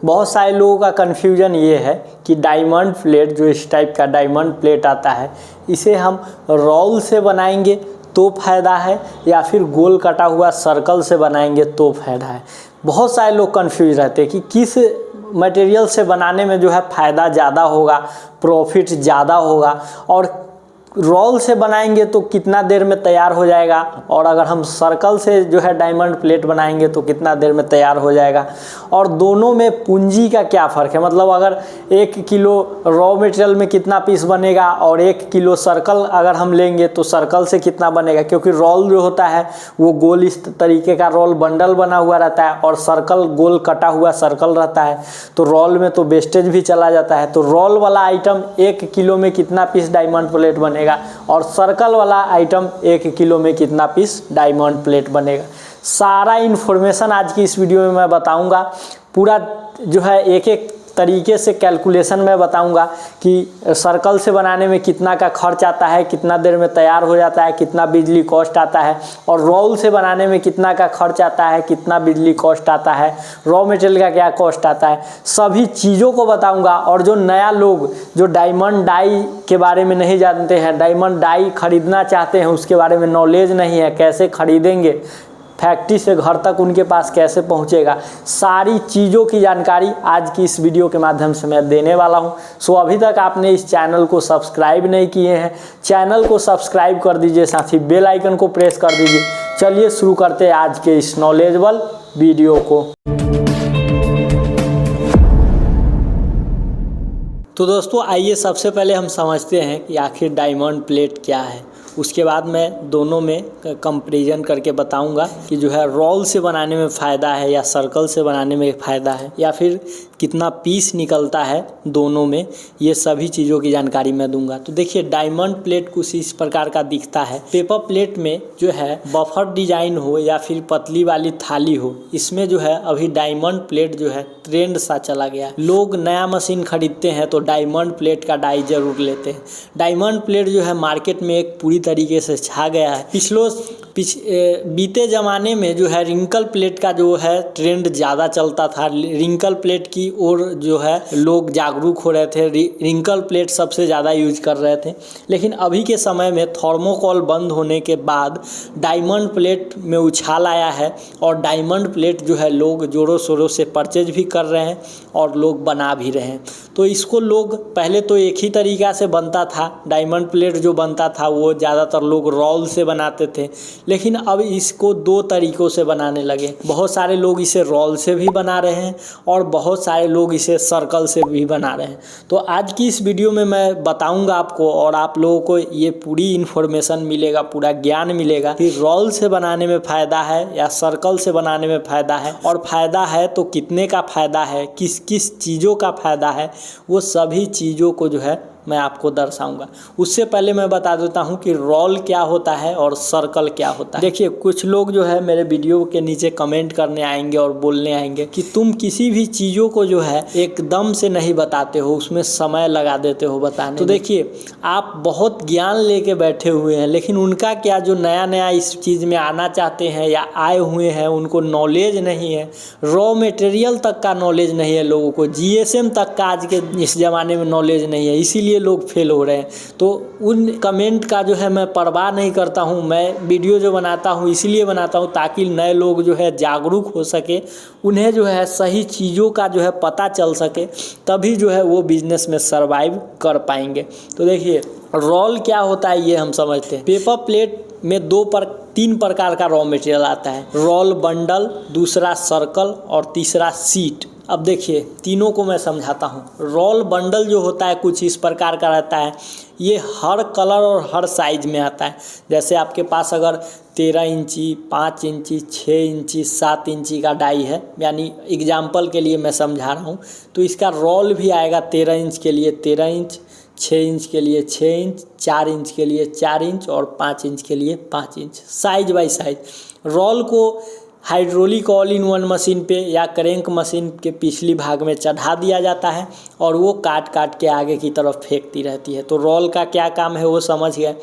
बहुत सारे लोगों का कन्फ्यूजन ये है कि डायमंड प्लेट, जो इस टाइप का डायमंड प्लेट आता है, इसे हम रोल से बनाएंगे तो फ़ायदा है या फिर गोल कटा हुआ सर्कल से बनाएंगे तो फ़ायदा है। बहुत सारे लोग कन्फ्यूज रहते हैं कि किस मटेरियल से बनाने में जो है फ़ायदा ज़्यादा होगा, प्रॉफिट ज़्यादा होगा, और रोल से बनाएंगे तो कितना देर में तैयार हो जाएगा, और अगर हम सर्कल से जो है डायमंड प्लेट बनाएंगे तो कितना देर में तैयार हो जाएगा, और दोनों में पूंजी का क्या फ़र्क है। मतलब अगर 1 किलो रॉ मटेरियल में कितना पीस बनेगा और 1 किलो सर्कल अगर हम लेंगे तो सर्कल से कितना बनेगा, क्योंकि रोल जो होता है वो गोल इस तरीके का रोल बंडल बना हुआ रहता है और सर्कल गोल कटा हुआ सर्कल रहता है, तो रोल में तो वेस्टेज भी चला जाता है। तो रोल वाला आइटम 1 किलो में कितना पीस डायमंड प्लेट बनेगा और सर्कल वाला आइटम 1 किलो में कितना पीस डायमंड प्लेट बनेगा। सारा इन्फॉर्मेशन आज की इस वीडियो में मैं बताऊंगा। पूरा जो है एक एक तरीके से कैलकुलेशन में बताऊंगा कि सर्कल से बनाने में कितना का खर्च आता है, कितना देर में तैयार हो जाता है, कितना बिजली कॉस्ट आता है, और रोल से बनाने में कितना का खर्च आता है, कितना बिजली कॉस्ट आता है, रॉ मटेरियल का क्या कॉस्ट आता है, सभी चीज़ों को बताऊंगा। और जो नया लोग जो डायमंड डाई के बारे में नहीं जानते हैं, डायमंड डाई खरीदना चाहते हैं, उसके बारे में नॉलेज नहीं है, कैसे खरीदेंगे, फैक्ट्री से घर तक उनके पास कैसे पहुंचेगा, सारी चीज़ों की जानकारी आज की इस वीडियो के माध्यम से मैं देने वाला हूं। सो अभी तक आपने इस चैनल को सब्सक्राइब नहीं किए हैं, चैनल को सब्सक्राइब कर दीजिए, साथ ही बेल आइकन को प्रेस कर दीजिए। चलिए शुरू करते हैं आज के इस नॉलेजेबल वीडियो को। तो दोस्तों आइए सबसे पहले हम समझते हैं कि आखिर डायमंड प्लेट क्या है। उसके बाद मैं दोनों में कंपैरिजन करके बताऊंगा कि जो है रोल से बनाने में फ़ायदा है या सर्कल से बनाने में फ़ायदा है, या फिर कितना पीस निकलता है दोनों में, ये सभी चीज़ों की जानकारी मैं दूंगा। तो देखिए ट्रायमंड प्लेट कुछ इस प्रकार का दिखता है। पेपर प्लेट में जो है बफर डिजाइन हो या फिर पतली वाली थाली हो, इसमें जो है अभी डायमंड प्लेट जो है ट्रेंड सा चला गया है। लोग नया मशीन खरीदते हैं तो डायमंड प्लेट का डाई जरूर लेते हैं। डायमंड प्लेट जो है मार्केट में एक पूरी तरीके से छा गया है। बीते ज़माने में जो है रिंकल प्लेट का जो है ट्रेंड ज़्यादा चलता था। रिंकल प्लेट की ओर जो है लोग जागरूक हो रहे थे, रिंकल प्लेट सबसे ज़्यादा यूज कर रहे थे। लेकिन अभी के समय में थर्मोकोल बंद होने के बाद डायमंड प्लेट में उछाल आया है, और डायमंड प्लेट जो है लोग ज़ोरों शोरों से परचेज भी कर रहे हैं और लोग बना भी रहे हैं। तो इसको लोग पहले तो एक ही तरीक़ा से बनता था, डायमंड प्लेट जो बनता था वो ज़्यादातर लोग रोल से बनाते थे, लेकिन अब इसको 2 तरीक़ों से बनाने लगे। बहुत सारे लोग इसे रोल से भी बना रहे हैं और बहुत सारे लोग इसे सर्कल से भी बना रहे हैं। तो आज की इस वीडियो में मैं बताऊंगा आपको, और आप लोगों को ये पूरी इन्फॉर्मेशन मिलेगा, पूरा ज्ञान मिलेगा कि रोल से बनाने में फ़ायदा है या सर्कल से बनाने में फ़ायदा है, और फ़ायदा है तो कितने का फ़ायदा है, किस किस चीज़ों का फ़ायदा है, वो सभी चीज़ों को जो है मैं आपको दर्शाऊंगा। उससे पहले मैं बता देता हूं कि रोल क्या होता है और सर्कल क्या होता है। देखिए कुछ लोग जो है मेरे वीडियो के नीचे कमेंट करने आएंगे और बोलने आएंगे कि तुम किसी भी चीज़ों को जो है एकदम से नहीं बताते हो, उसमें समय लगा देते हो बताने। तो देखिए आप बहुत ज्ञान लेके बैठे हुए हैं, लेकिन उनका क्या, जो नया नया इस चीज़ में आना चाहते हैं या आए हुए हैं, उनको नॉलेज नहीं है, रॉ मटेरियल तक का नॉलेज नहीं है लोगों को, GSM तक का आज के इस ज़माने में नॉलेज नहीं है, इसीलिए लोग फेल हो रहे हैं। तो उन कमेंट का जो है मैं परवाह नहीं करता हूं। मैं वीडियो जो बनाता हूं इसलिए बनाता हूं ताकि नए लोग जो है जागरूक हो सके, उन्हें जो है सही चीज़ों का जो है पता चल सके, तभी जो है वो बिजनेस में सरवाइव कर पाएंगे। तो देखिए रोल क्या होता है ये हम समझते हैं। पेपर प्लेट में 3 प्रकार का रॉ मटेरियल आता है, रोल बंडल, दूसरा सर्कल और तीसरा सीट। अब देखिए तीनों को मैं समझाता हूँ। रोल बंडल जो होता है कुछ इस प्रकार का रहता है, ये हर कलर और हर साइज में आता है। जैसे आपके पास अगर 13 इंची, 5 इंची, 6 इंची, 7 इंची का डाई है, यानी एग्जाम्पल के लिए मैं समझा रहा हूँ, तो इसका रोल भी आएगा 13 इंच के लिए 13 इंच, 6 इंच के लिए 6 इंच, 4 इंच के लिए 4 इंच और 5 इंच के लिए 5 inch, size by size. Roll को hydraulic all in one machine पे या क्रैंक मशीन के पिछली भाग में चढ़ा दिया जाता है और वो काट काट के आगे की तरफ फेंकती रहती है। तो रोल का क्या काम है वो समझ गए।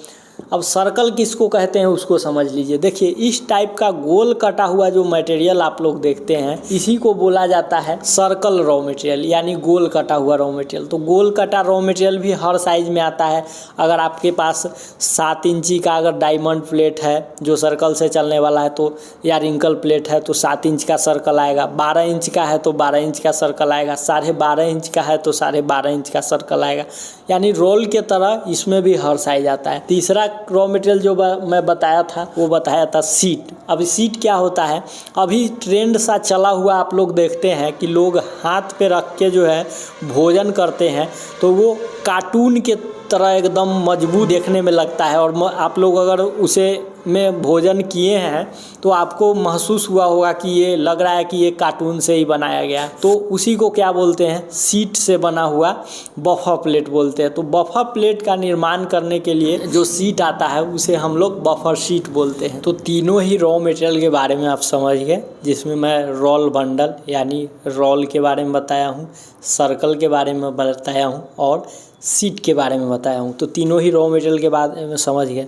अब सर्कल किसको कहते हैं उसको समझ लीजिए। देखिए इस टाइप का गोल कटा हुआ जो मटेरियल आप लोग देखते हैं इसी को बोला जाता है सर्कल रॉ मटेरियल, यानी गोल कटा हुआ रॉ मटेरियल। तो गोल कटा रॉ मटेरियल भी हर साइज में आता है। अगर आपके पास 7 इंची का अगर डायमंड प्लेट है जो सर्कल से चलने वाला है तो, या रिंकल प्लेट है तो 7 इंच का सर्कल आएगा, 12 इंच का है तो 12 इंच का सर्कल आएगा, 12.5 इंच का है तो 12.5 इंच का सर्कल आएगा। यानी रोल के तरह इसमें भी हर साइज आता है। तीसरा रॉ मटेरियल जो मैं बताया था वो बताया था सीट। अब सीट क्या होता है, अभी ट्रेंड सा चला हुआ आप लोग देखते हैं कि लोग हाथ पे रख के जो है भोजन करते हैं तो वो कार्टून के तरह एकदम मजबूत देखने में लगता है। और आप लोग अगर उसे में भोजन किए हैं तो आपको महसूस हुआ होगा कि ये लग रहा है कि ये कार्टून से ही बनाया गया है। तो उसी को क्या बोलते हैं, सीट से बना हुआ बफर प्लेट बोलते हैं। तो बफर प्लेट का निर्माण करने के लिए जो सीट आता है उसे हम लोग बफर सीट बोलते हैं। तो तीनों ही रॉ मटेरियल के बारे में आप समझ गए, जिसमें मैं रोल बंडल यानी रोल के बारे में बताया हूँ, सर्कल के बारे में बताया हूँ और सीट के बारे में बताया हूँ। तो तीनों ही रॉ मटेरियल के बारे में समझ गए।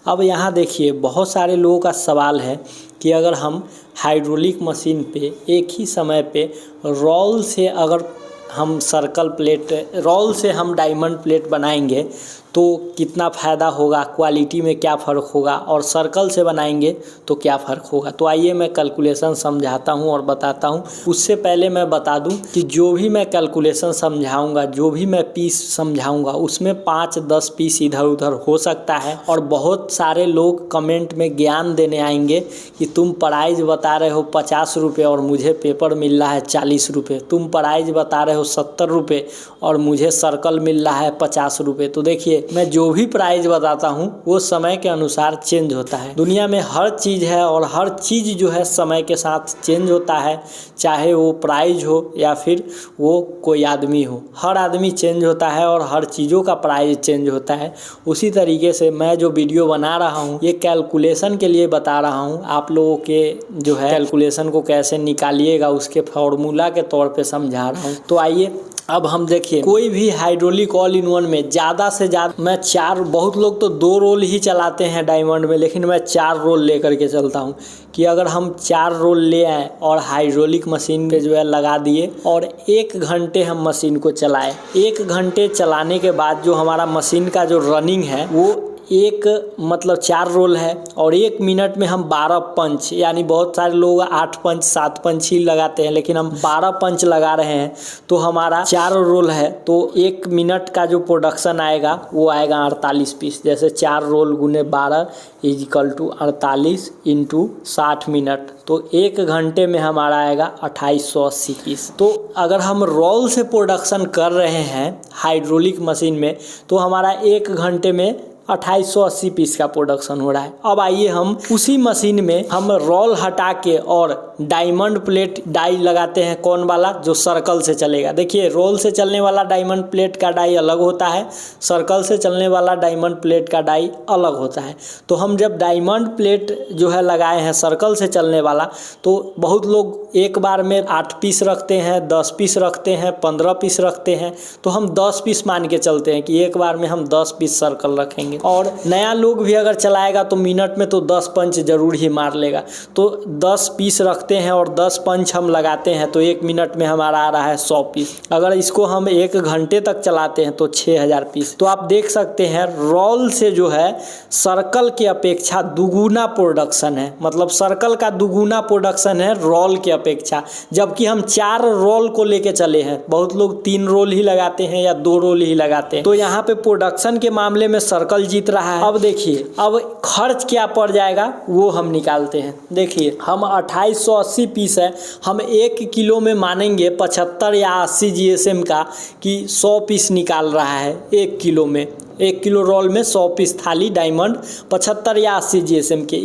अब यहाँ देखिए बहुत सारे लोगों का सवाल है कि अगर हम हाइड्रोलिक मशीन पे एक ही समय पे रोल से अगर हम सर्कल प्लेट, रोल से हम डायमंड प्लेट बनाएंगे तो कितना फ़ायदा होगा, क्वालिटी में क्या फ़र्क होगा, और सर्कल से बनाएंगे तो क्या फ़र्क होगा। तो आइए मैं कैलकुलेशन समझाता हूं और बताता हूं। उससे पहले मैं बता दूं कि जो भी मैं कैलकुलेशन समझाऊंगा, जो भी मैं पीस समझाऊंगा उसमें 5-10 पीस इधर उधर हो सकता है। और बहुत सारे लोग कमेंट में ज्ञान देने आएंगे कि तुम प्राइस बता रहे हो 50 रुपये और मुझे पेपर मिल रहा है 40 रुपये, तुम प्राइस बता रहे हो 70 रुपये और मुझे सर्कल मिल रहा है 50 रुपये। तो देखिए मैं जो भी प्राइस बताता हूँ वो समय के अनुसार चेंज होता है। दुनिया में हर चीज़ है और हर चीज़ जो है समय के साथ चेंज होता है, चाहे वो प्राइस हो या फिर वो कोई आदमी हो, हर आदमी चेंज होता है और हर चीज़ों का प्राइस चेंज होता है। उसी तरीके से मैं जो वीडियो बना रहा हूँ ये कैलकुलेशन के लिए बता रहा हूँ, आप लोगों के जो है कैलकुलेशन को कैसे निकालिएगा उसके फॉर्मूला के तौर पे समझा रहा हूँ। तो आइए अब हम देखिए कोई भी हाइड्रोलिक ऑल इन वन में ज़्यादा से ज़्यादा मैं 4, बहुत लोग तो 2 रोल ही चलाते हैं डायमंड में, लेकिन मैं 4 रोल लेकर के चलता हूं कि अगर हम 4 रोल ले आए और हाइड्रोलिक मशीन पे जो है लगा दिए और 1 घंटे हम मशीन को चलाए, 1 घंटे चलाने के बाद जो हमारा मशीन का जो रनिंग है वो मतलब 4 रोल है और 1 मिनट में हम 12 पंच, यानी बहुत सारे लोग 8 पंच 7 पंच ही लगाते हैं, लेकिन हम 12 पंच लगा रहे हैं। तो हमारा 4 रोल है तो 1 मिनट का जो प्रोडक्शन आएगा वो आएगा 48 पीस। जैसे 4 रोल गुने 12 इक्वल टू 48 इंटू 60 मिनट, तो 1 घंटे में हमारा आएगा 2880 पीस। तो अगर हम रोल से प्रोडक्शन कर रहे हैं हाइड्रोलिक मशीन में तो हमारा 1 घंटे में 2880 पीस का प्रोडक्शन हो रहा है। अब आइए हम उसी मशीन में हम रोल हटा के और डायमंड प्लेट डाई लगाते हैं। कौन वाला, जो सर्कल से चलेगा। देखिए रोल से चलने वाला डायमंड प्लेट का डाई अलग होता है, सर्कल से चलने वाला डायमंड प्लेट का डाई अलग होता है। तो हम जब डायमंड प्लेट जो है लगाए हैं सर्कल से चलने वाला, तो बहुत लोग एक बार में 8 पीस रखते हैं, 10 पीस रखते हैं, 15 पीस रखते हैं। तो हम 10 पीस मान के चलते हैं कि एक बार में हम 10 पीस सर्कल रखेंगे। और नया लोग भी अगर चलाएगा तो मिनट में तो 10 पंच जरूर ही मार लेगा। तो 10 पीस रखते हैं और 10 पंच हम लगाते हैं तो 1 मिनट में हमारा आ रहा है 100 पीस। अगर इसको हम 1 घंटे तक चलाते हैं तो 6000 पीस। तो आप देख सकते हैं रोल से जो है सर्कल की अपेक्षा दुगुना प्रोडक्शन है, मतलब सर्कल का दुगुना प्रोडक्शन है रोल की अपेक्षा। जबकि हम 4 रोल को लेके चले हैं, बहुत लोग 3 रोल ही लगाते हैं या 2 रोल ही लगाते हैं। तो यहाँ पे प्रोडक्शन के मामले में सर्कल जीत रहा है। अब देखिए अब खर्च क्या पड़ जाएगा वो हम निकालते हैं। देखिए हम 2880 पीस है, हम 1 किलो में मानेंगे 75 या 80 GSM का कि 100 पीस निकाल रहा है 1 किलो में। 1 किलो रोल में 100 पीस थाली डायमंड 75 या 80 GSM के।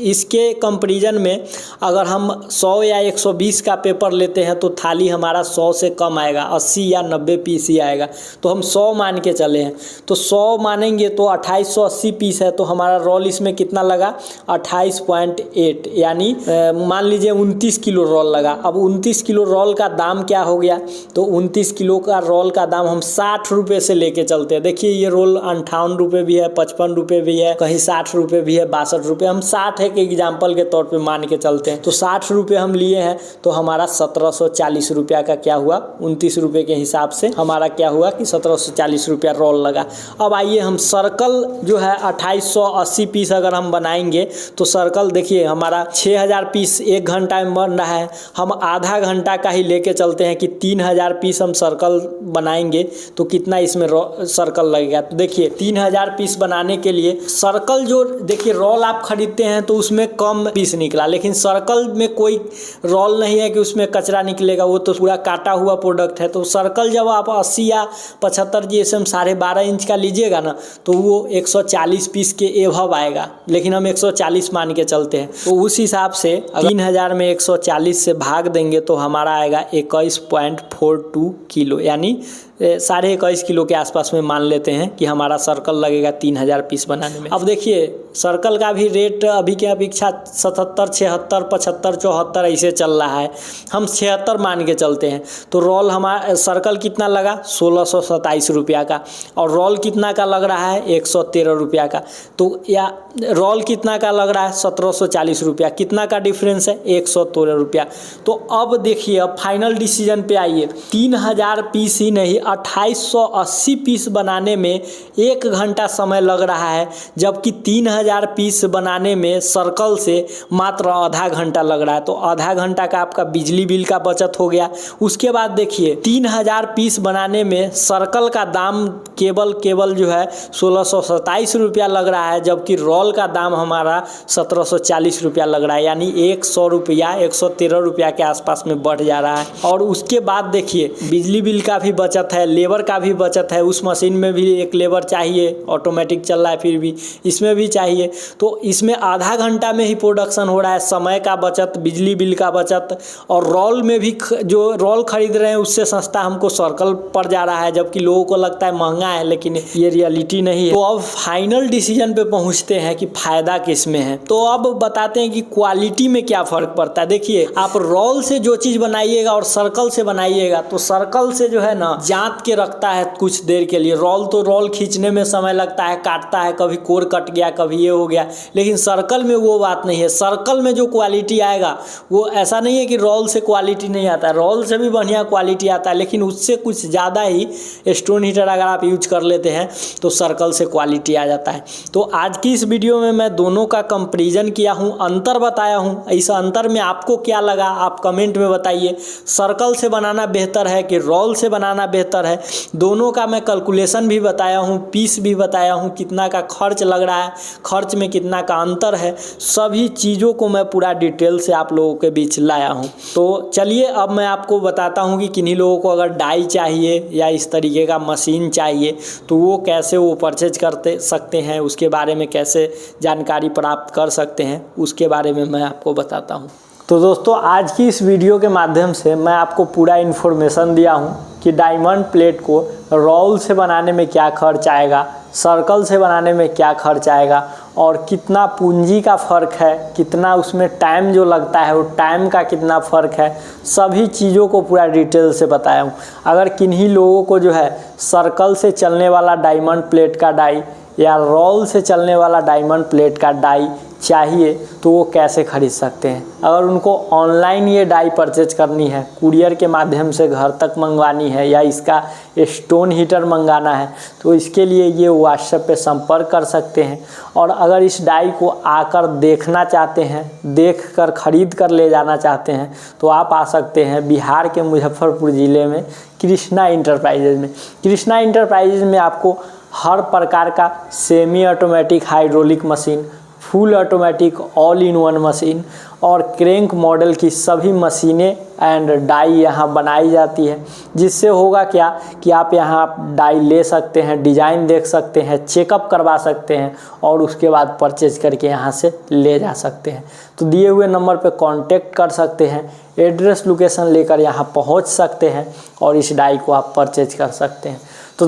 इसके कंपैरिजन में अगर हम 100 या 120 का पेपर लेते हैं तो थाली हमारा 100 से कम आएगा, 80 या 90 पीस ही आएगा। तो हम 100 मान के चले हैं, तो 100 मानेंगे तो 2880 पीस है, तो हमारा रोल इसमें कितना लगा 28.8, यानी मान लीजिए 29 किलो रोल लगा। अब 29 किलो रोल का दाम क्या हो गया, तो 29 किलो का रोल का दाम हम 60 रुपये से लेके चलते हैं। देखिए ये रोल 58 रुपये भी है, 55 रुपये भी है, कहीं 60 रुपये भी है, 62 रुपये। हम 60 है कि एग्जाम्पल के तौर पे मान के चलते हैं, तो 60 रुपये हम लिए हैं तो हमारा 1740 रुपया का क्या हुआ, 29 रुपये के हिसाब से हमारा क्या हुआ कि 1740 रुपया रोल लगा। अब आइए हम सर्कल जो है 2880 पीस अगर हम बनाएंगे तो सर्कल देखिए हमारा 6000 पीस 1 घंटा में बन रहा है। हम आधा घंटा का ही लेके चलते हैं कि 3000 पीस हम सर्कल बनाएंगे तो कितना इसमें सर्कल लगेगा। तो देखिए 3000 पीस बनाने के लिए सर्कल जो देखिए रोल आप खरीदते हैं तो उसमें कम पीस निकला, लेकिन सर्कल में कोई रोल नहीं है कि उसमें कचरा निकलेगा, वो तो पूरा काटा हुआ प्रोडक्ट है। तो सर्कल जब आप 80 या 75 GSM 12.5 इंच का लीजिएगा ना तो वो 140 पीस के एभव आएगा, लेकिन हम 140 मान के चलते हैं। तो उस हिसाब से 3000 में 140 से भाग देंगे तो हमारा आएगा 21.42 किलो, यानी 21.5 किलो के आसपास में मान लेते हैं कि हमारा सर्कल लगेगा 3000 पीस बनाने में। अब देखिए सर्कल का भी रेट अभी के अपेक्षा 77, 76, 75, 74 ऐसे चल रहा है। हम 76 मान के चलते हैं तो रोल हमारा सर्कल कितना लगा 1627 रुपया का, और रोल कितना का लग रहा है 113 रुपया का। तो या रोल कितना का लग रहा है 1740 रुपया, कितना का डिफरेंस है 113 रुपया। तो अब देखिए अब फाइनल डिसीजन पे आइए। 3000 पीस ही नहीं 2880 पीस बनाने में 1 घंटा समय लग रहा है, जबकि 3000 पीस बनाने में सर्कल से मात्र आधा घंटा लग रहा है। तो आधा घंटा का आपका बिजली बिल का बचत हो गया। उसके बाद देखिए 3000 पीस बनाने में सर्कल का दाम केवल जो है 1627 रुपया लग रहा है, जबकि रोल का दाम हमारा 1740 रुपया लग रहा है, यानी 100 रुपया 113 रुपया के आसपास में बढ़ जा रहा है। और उसके बाद देखिए बिजली बिल का भी बचत है, लेबर का भी बचत है। उस मशीन में भी एक लेबर चाहिए, ऑटोमेटिक चल रहा है फिर भी इसमें भी चाहिए। तो इसमें आधा घंटा में ही प्रोडक्शन हो रहा है, समय का बचत, बिजली बिल का बचत। और रोल में भी जो रोल खरीद रहे हैं उससे सस्ता हमको सर्कल पड़ जा रहा है, जबकि लोगों को लगता है महंगा है, लेकिन ये रियलिटी नहीं है। तो अब फाइनल डिसीजन पे पहुंचते हैं कि फ़ायदा किस में है। तो अब बताते हैं कि क्वालिटी में क्या फ़र्क पड़ता है। देखिए आप रोल से जो चीज़ बनाइएगा और सर्कल से बनाइएगा तो सर्कल से जो है ना जांत के रखता है कुछ देर के लिए। रोल तो रोल खींचने में समय लगता है, काटता है, कभी कोर कट गया, कभी ये हो गया, लेकिन सर्कल में वो बात नहीं है। सर्कल में जो क्वालिटी आएगा वो ऐसा नहीं है कि रोल से क्वालिटी नहीं आता है, रोल से भी बढ़िया क्वालिटी आता है, लेकिन उससे कुछ ज़्यादा ही स्टोन हीटर अगर आप यूज कर लेते हैं तो सर्कल से क्वालिटी आ जाता है। तो आज की इस वीडियो में मैं दोनों का कंपेरिजन किया हूँ, अंतर बताया हूँ। इस अंतर में आपको क्या लगा आप कमेंट में बताइए। सर्कल से बनाना बेहतर है कि रोल से बनाना बेहतर है, दोनों का मैं कैलकुलेशन भी बताया हूँ, पीस भी बताया हूँ, कितना का खर्च लग रहा है, खर्च में कितना का अंतर है, सभी चीज़ों को मैं पूरा डिटेल से आप लोगों के बीच लाया हूँ। तो चलिए अब मैं आपको बताता हूँ कि किन्हीं लोगों को अगर डाई चाहिए या इस तरीके का मशीन चाहिए तो वो कैसे वो परचेज करते सकते हैं, उसके बारे में कैसे जानकारी प्राप्त कर सकते हैं, उसके बारे में मैं आपको बताता हूँ। तो दोस्तों आज की इस वीडियो के माध्यम से मैं आपको पूरा इन्फॉर्मेशन दिया हूँ कि डायमंड प्लेट को रोल से बनाने में क्या खर्च आएगा, सर्कल से बनाने में क्या खर्च आएगा, और कितना पूंजी का फ़र्क है, कितना उसमें टाइम जो लगता है वो टाइम का कितना फ़र्क है, सभी चीज़ों को पूरा डिटेल से बताया हूँ। अगर किन्हीं लोगों को जो है सर्कल से चलने वाला डायमंड प्लेट का डाई या रोल से चलने वाला डायमंड प्लेट का डाई चाहिए तो वो कैसे खरीद सकते हैं। अगर उनको ऑनलाइन ये डाई परचेज करनी है, कुरियर के माध्यम से घर तक मंगवानी है या इसका स्टोन हीटर मंगाना है तो इसके लिए ये व्हाट्सएप पे संपर्क कर सकते हैं। और अगर इस डाई को आकर देखना चाहते हैं, देख कर ख़रीद कर ले जाना चाहते हैं तो आप आ सकते हैं बिहार के मुजफ्फरपुर ज़िले में कृष्णा इंटरप्राइजेज में। कृष्णा इंटरप्राइजेज में आपको हर प्रकार का semi automatic hydraulic machine, full automatic all in one machine और क्रैंक मॉडल की सभी मशीनें एंड डाई यहाँ बनाई जाती है, जिससे होगा क्या कि आप यहाँ डाई ले सकते हैं, डिज़ाइन देख सकते हैं, चेकअप करवा सकते हैं और उसके बाद परचेज करके यहाँ से ले जा सकते हैं। तो दिए हुए नंबर पे कांटेक्ट कर सकते हैं, एड्रेस लोकेशन लेकर यहाँ पहुँच सकते हैं और इस डाई को आप परचेज कर सकते हैं। तो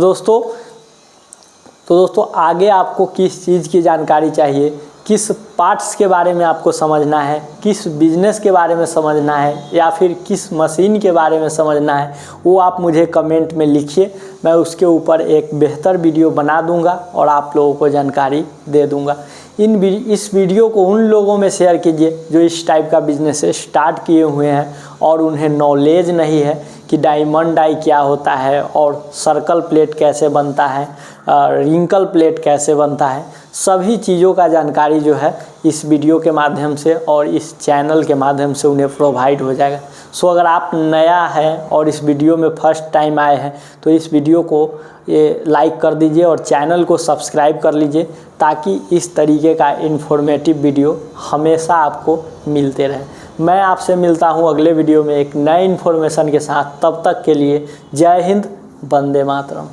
दोस्तों आगे आपको किस चीज़ की जानकारी चाहिए किस पार्ट्स के बारे में आपको समझना है, किस बिजनेस के बारे में समझना है या फिर किस मशीन के बारे में समझना है, वो आप मुझे कमेंट में लिखिए। मैं उसके ऊपर एक बेहतर वीडियो बना दूंगा और आप लोगों को जानकारी दे दूंगा। इस वीडियो को उन लोगों में शेयर कीजिए जो इस टाइप का बिजनेस स्टार्ट किए हुए हैं और उन्हें नॉलेज नहीं है कि डायमंड डाई क्या होता है और सर्कल प्लेट कैसे बनता है, रिंकल प्लेट कैसे बनता है। सभी चीज़ों का जानकारी जो है इस वीडियो के माध्यम से और इस चैनल के माध्यम से उन्हें प्रोवाइड हो जाएगा। सो अगर आप नया है और इस वीडियो में फर्स्ट टाइम आए हैं तो इस वीडियो को लाइक कर दीजिए और चैनल को सब्सक्राइब कर लीजिए, ताकि इस तरीके का इन्फॉर्मेटिव वीडियो हमेशा आपको मिलते रहे। मैं आपसे मिलता हूं अगले वीडियो में एक नए इन्फॉर्मेशन के साथ। तब तक के लिए जय हिंद, वंदे मातरम।